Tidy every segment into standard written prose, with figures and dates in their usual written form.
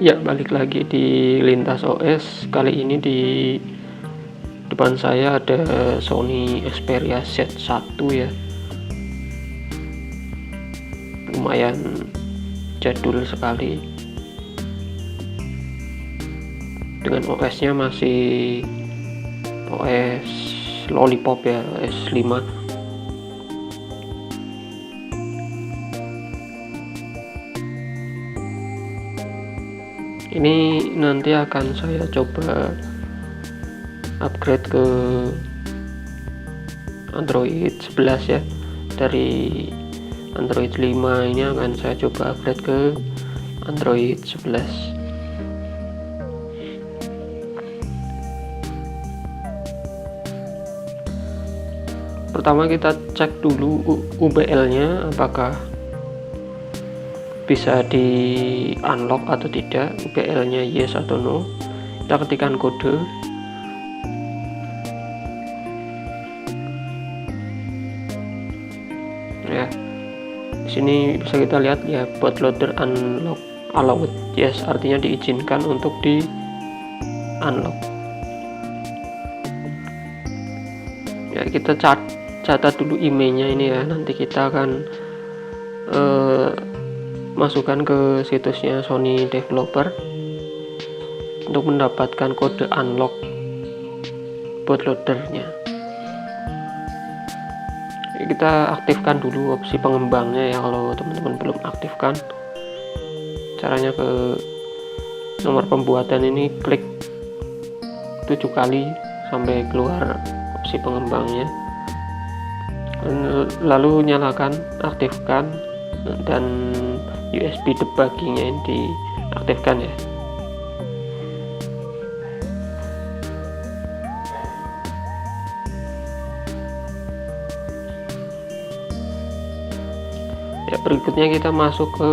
Ya, balik lagi di Lintas OS. Kali ini di depan saya ada Sony Xperia Z1 ya. Lumayan jadul sekali. Dengan OS-nya masih OS Lollipop ya, OS 5. Ini nanti akan saya coba upgrade ke Android 11 ya. Dari Android 5 ini akan saya coba upgrade ke Android 11. Pertama kita cek dulu UBL-nya apakah bisa di unlock atau tidak. UBL-nya yes atau no. Kita ketikkan kode. Ya, di sini bisa kita lihat ya, bootloader unlock allowed, yes, artinya diizinkan untuk di unlock. Ya, kita catat dulu emailnya ini ya, nanti kita akan masukkan ke situsnya Sony Developer untuk mendapatkan kode unlock bootloadernya. Kita aktifkan dulu opsi pengembangnya ya, kalau teman-teman belum aktifkan. Caranya ke nomor pembuatan ini klik 7 kali sampai keluar opsi pengembangnya, lalu nyalakan, aktifkan, dan USB debuggingnya ini diaktifkan ya. Ya, berikutnya kita masuk ke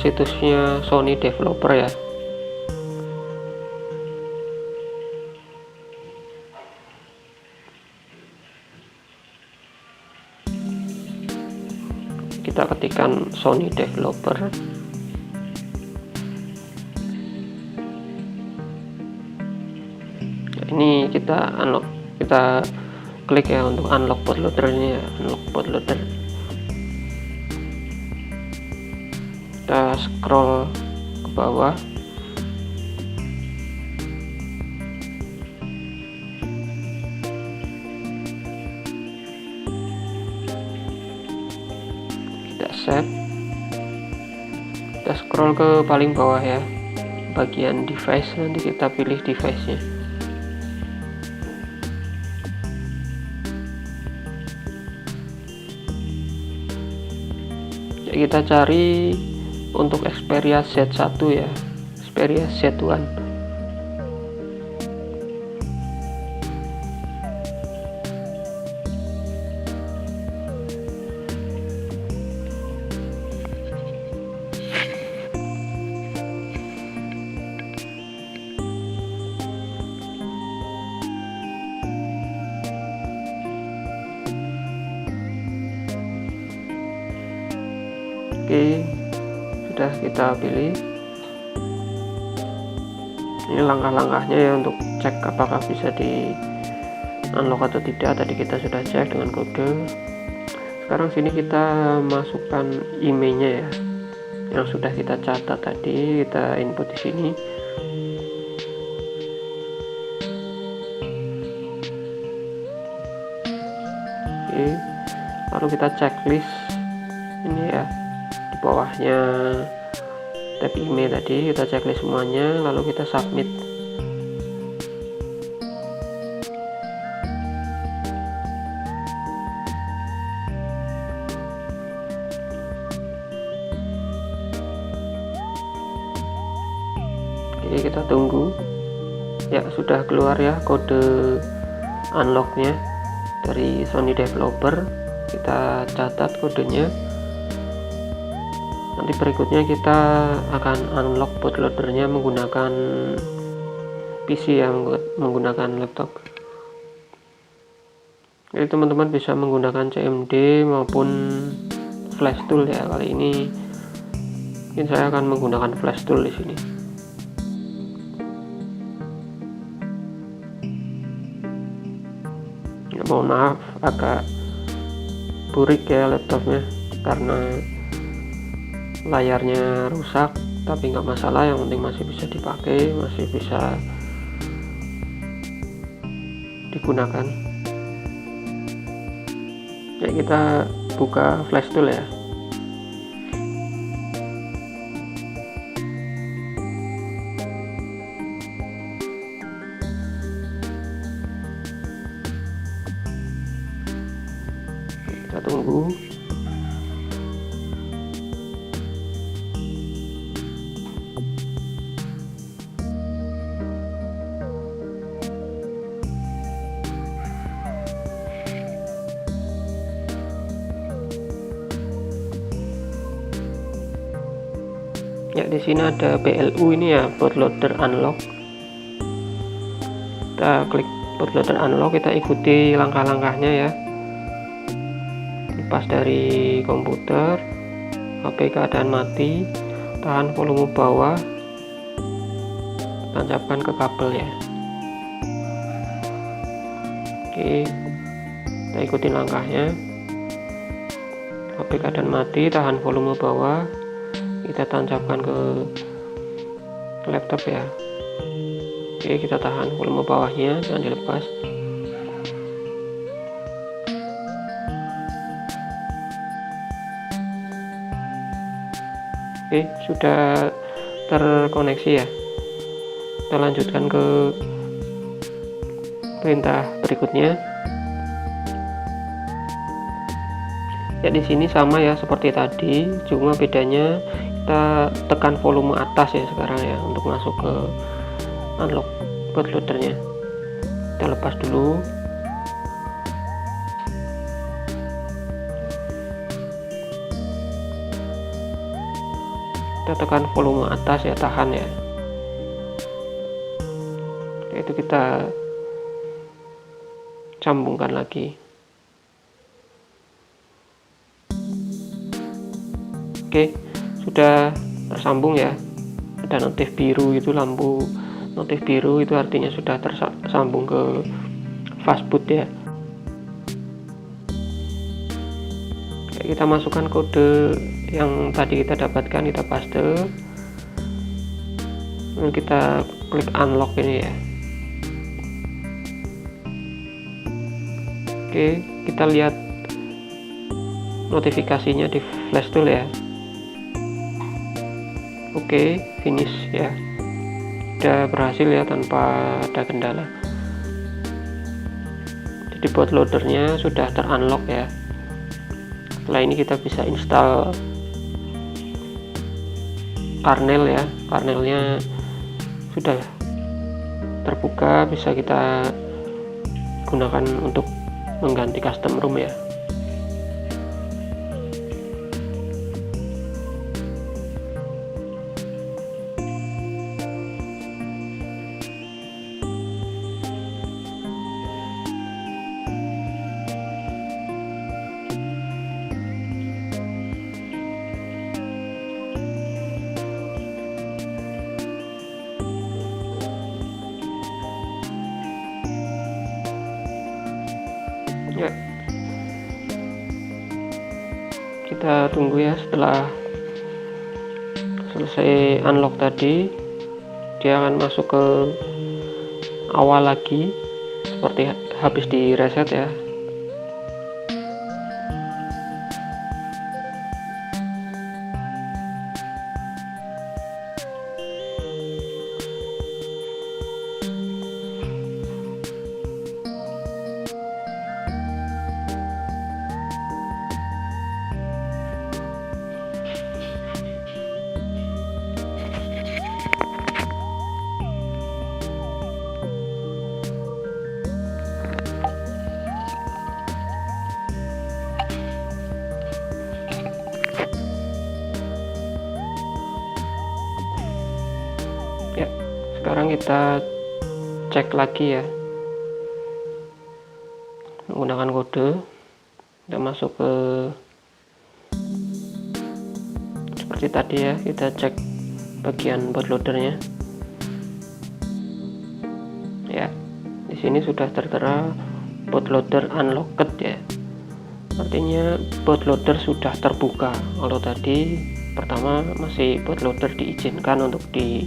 situsnya Sony Developer ya. Kita ketikkan Sony Developer. Ini kita unlock, kita klik ya untuk unlock bootloadernya ya, unlock bootloader. Kita scroll ke bawah. Kita save. Kita scroll ke paling bawah ya, bagian device, nanti kita pilih device-nya. Ya, kita cari untuk Xperia Z1 ya, Xperia Z1. Oke, sudah kita pilih. Ini langkah-langkahnya ya untuk cek apakah bisa di unlock atau tidak. Tadi kita sudah cek dengan kode. Sekarang sini kita masukkan emailnya ya, yang sudah kita catat tadi, kita input di sini. Oke, lalu kita checklist ini ya, di bawahnya tab email tadi kita checklist semuanya, lalu kita submit. Oke, kita tunggu ya, sudah keluar ya kode unlocknya dari Sony Developer. Kita catat kodenya. Nanti berikutnya kita akan unlock bootloadernya menggunakan PC ya, menggunakan laptop. Jadi teman-teman bisa menggunakan CMD maupun flash tool ya. Kali ini mungkin saya akan menggunakan flash tool di sini. mohon maaf agak burik ya laptopnya karena layarnya rusak, tapi nggak masalah, yang penting masih bisa dipakai, masih bisa digunakan. Ya, kita buka flash tool ya. Kita tunggu. Ya, di sini ada BLU ini ya, bootloader unlock. Kita klik bootloader unlock, kita ikuti langkah-langkahnya ya. Lepas dari komputer, HP keadaan mati, tahan volume bawah, tancapkan ke kabel ya. Oke, kita ikutin langkahnya. HP keadaan mati, tahan volume bawah, kita tancapkan ke laptop ya. Oke, kita tahan volume bawahnya, jangan dilepas. Oke, sudah terkoneksi ya. Kita lanjutkan ke perintah berikutnya. Ya, di sini sama ya seperti tadi, cuma bedanya kita tekan volume atas ya sekarang ya untuk masuk ke unlock bootloadernya. Kita lepas dulu. Kita tekan volume atas ya, tahan ya. Itu kita sambungkan lagi. Oke, sudah tersambung ya. Ada notif biru, itu lampu notif biru, itu artinya sudah tersambung ke fastboot ya. Oke, kita masukkan kode yang tadi kita dapatkan, kita paste, lalu kita klik unlock ini ya. Oke, kita lihat notifikasinya di flash tool ya. Oke, finish ya, udah berhasil ya tanpa ada kendala. Jadi bootloadernya sudah terunlock ya. Setelah ini kita bisa install kernel ya, kernelnya sudah terbuka, bisa kita gunakan untuk mengganti custom ROM ya. Ya, kita tunggu ya. Setelah selesai unlock tadi, dia akan masuk ke awal lagi seperti habis di reset ya. Ya, sekarang kita cek lagi ya menggunakan kode. Kita masuk ke seperti tadi ya, kita cek bagian bootloadernya ya. Di sini sudah tertera bootloader unlocked ya, artinya bootloader sudah terbuka. Kalau tadi pertama masih bootloader diizinkan untuk di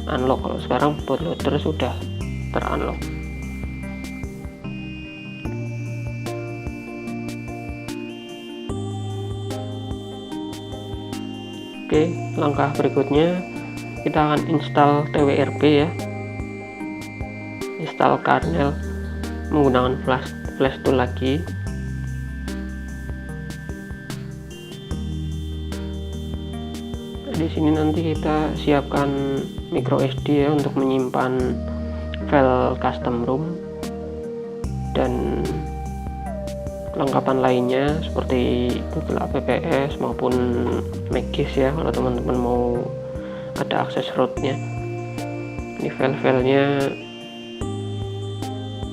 unlock, kalau sekarang bootloader sudah terunlock. Oke, langkah berikutnya kita akan install twrp ya, install kernel menggunakan flash tool lagi. Di sini nanti kita siapkan micro SD ya untuk menyimpan file custom ROM dan kelengkapan lainnya seperti Google APPS maupun Magis ya, kalau teman-teman mau ada akses rootnya. Ini file-filenya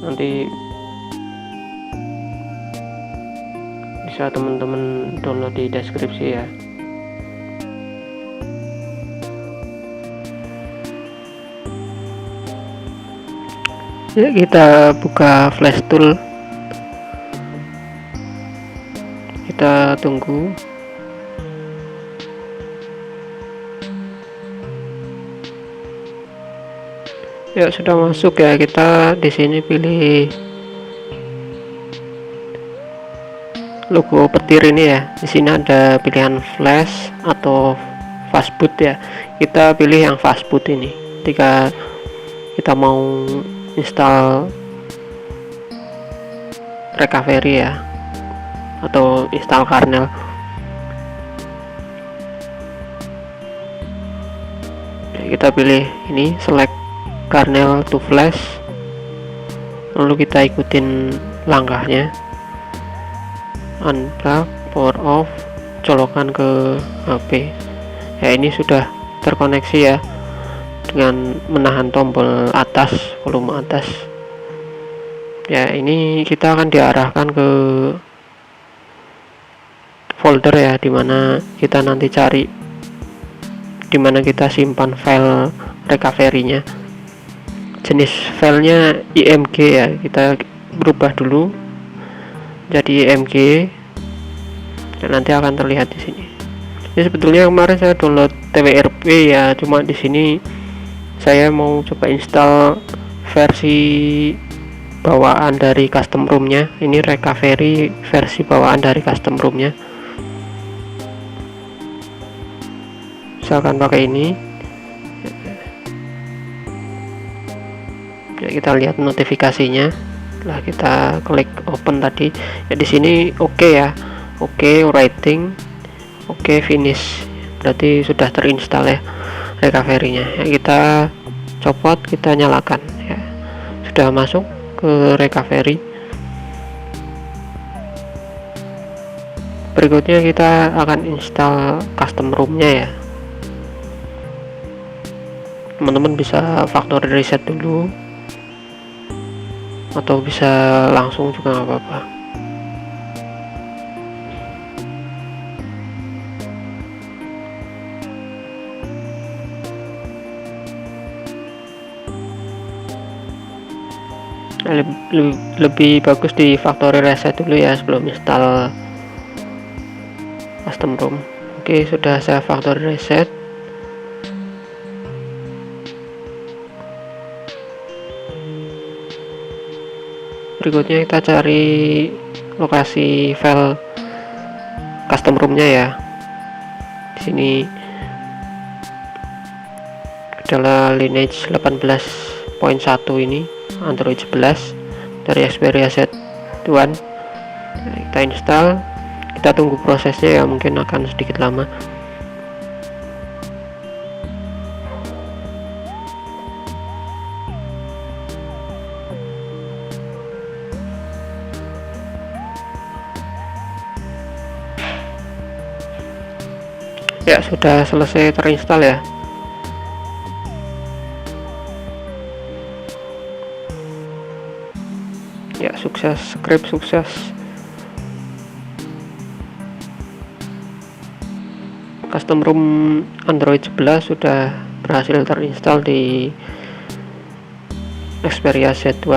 nanti bisa teman-teman download di deskripsi ya. Ya, kita buka flash tool, kita tunggu. Ya, sudah masuk ya. Kita di sini pilih logo petir ini ya. Di sini ada pilihan flash atau fastboot ya. Kita pilih yang fastboot ini ketika kita mau install recovery ya, atau install kernel. Kita pilih ini, select kernel to flash, lalu kita ikutin langkahnya, unplug, power off, colokan ke HP ya. Ini sudah terkoneksi ya dengan menahan tombol atas, volume atas ya. Ini kita akan diarahkan ke folder ya, dimana kita nanti cari dimana kita simpan file recovery-nya. Jenis filenya IMG ya, kita berubah dulu jadi IMG dan nanti akan terlihat di sini. Ini sebetulnya kemarin saya download twrp ya, cuma di sini saya mau coba install versi bawaan dari custom ROM-nya. Ini recovery versi bawaan dari custom ROM-nya. Misalkan pakai ini. Ya, kita lihat notifikasinya. Setelah kita klik open tadi, ya di sini oke ya. Oke, writing. Oke, finish. Berarti sudah terinstall ya recovery-nya. Ya, kita copot, kita nyalakan ya. Sudah masuk ke recovery. Berikutnya kita akan install custom ROM-nya ya. Teman-teman bisa factory reset dulu atau bisa langsung juga nggak apa-apa. Lebih bagus di factory reset dulu ya sebelum install custom ROM. Oke, sudah saya factory reset. Berikutnya kita cari lokasi file custom ROM-nya ya. Di sini adalah lineage 18.1 ini, Android 11 dari Xperia Z1. Nah, kita install, kita tunggu prosesnya ya, mungkin akan sedikit lama. Ya, sudah selesai terinstall ya. Ya, sukses, script sukses. Custom ROM Android 11 sudah berhasil terinstall di Xperia Z1.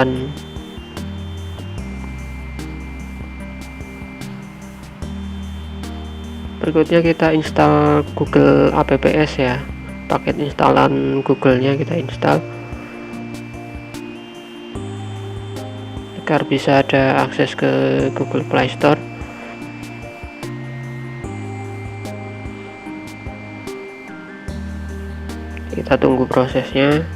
Berikutnya kita install Google Apps ya, paket instalan Google-nya kita install agar bisa ada akses ke Google Play Store. Kita tunggu prosesnya.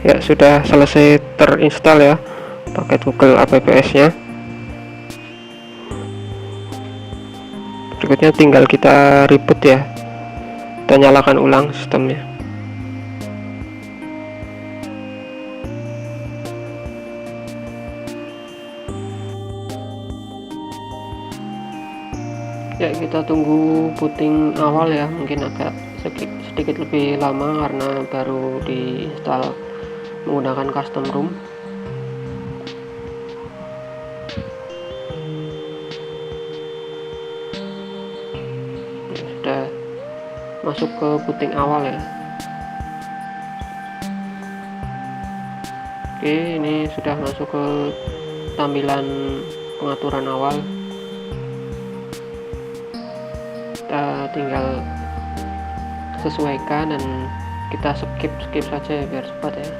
Ya, sudah selesai terinstall ya paket Google Apps-nya. Berikutnya tinggal kita reboot ya, kita nyalakan ulang sistemnya. Ya, kita tunggu booting awal ya, mungkin agak sedikit lebih lama karena baru diinstal menggunakan custom ROM. Ya, sudah masuk ke booting awal ya. Oke, ini sudah masuk ke tampilan pengaturan awal. Kita tinggal sesuaikan dan kita skip saja ya, biar cepat ya.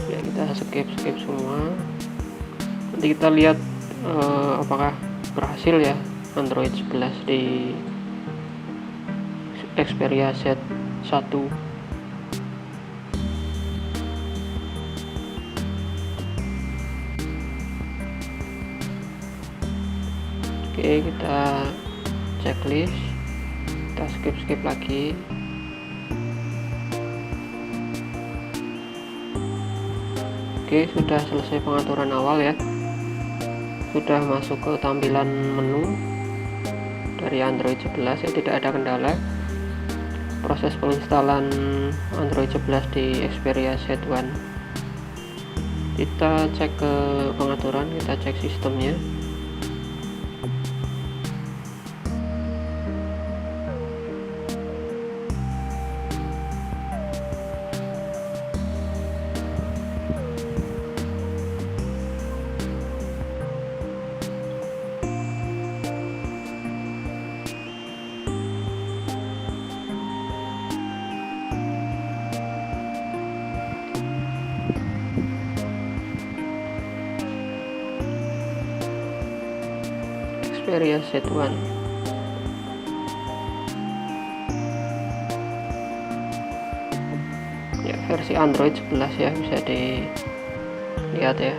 Ya, kita skip semua. Nanti kita lihat apakah berhasil ya Android 11 di Xperia Z1. Oke, kita checklist, kita skip lagi. Oke, sudah selesai pengaturan awal ya, sudah masuk ke tampilan menu dari Android 11 ya, tidak ada kendala. Proses penginstalan Android 11 di Xperia Z1. Kita cek ke pengaturan, kita cek sistemnya. Xperia Z1. Ya, versi Android 11 ya, bisa dilihat ya.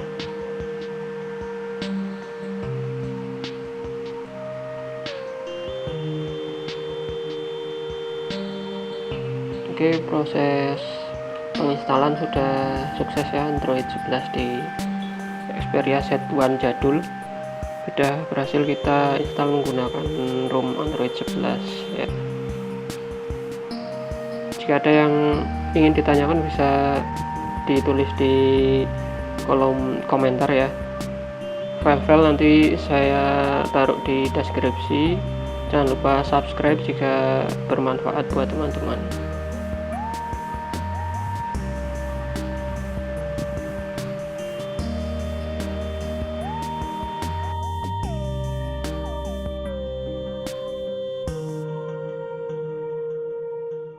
Oke, proses penginstalan sudah sukses ya, Android 11 di Xperia Z1 jadul sudah berhasil kita install menggunakan ROM Android 11 ya. Jika ada yang ingin ditanyakan bisa ditulis di kolom komentar ya. File-file nanti saya taruh di deskripsi. Jangan lupa subscribe jika bermanfaat buat teman-teman.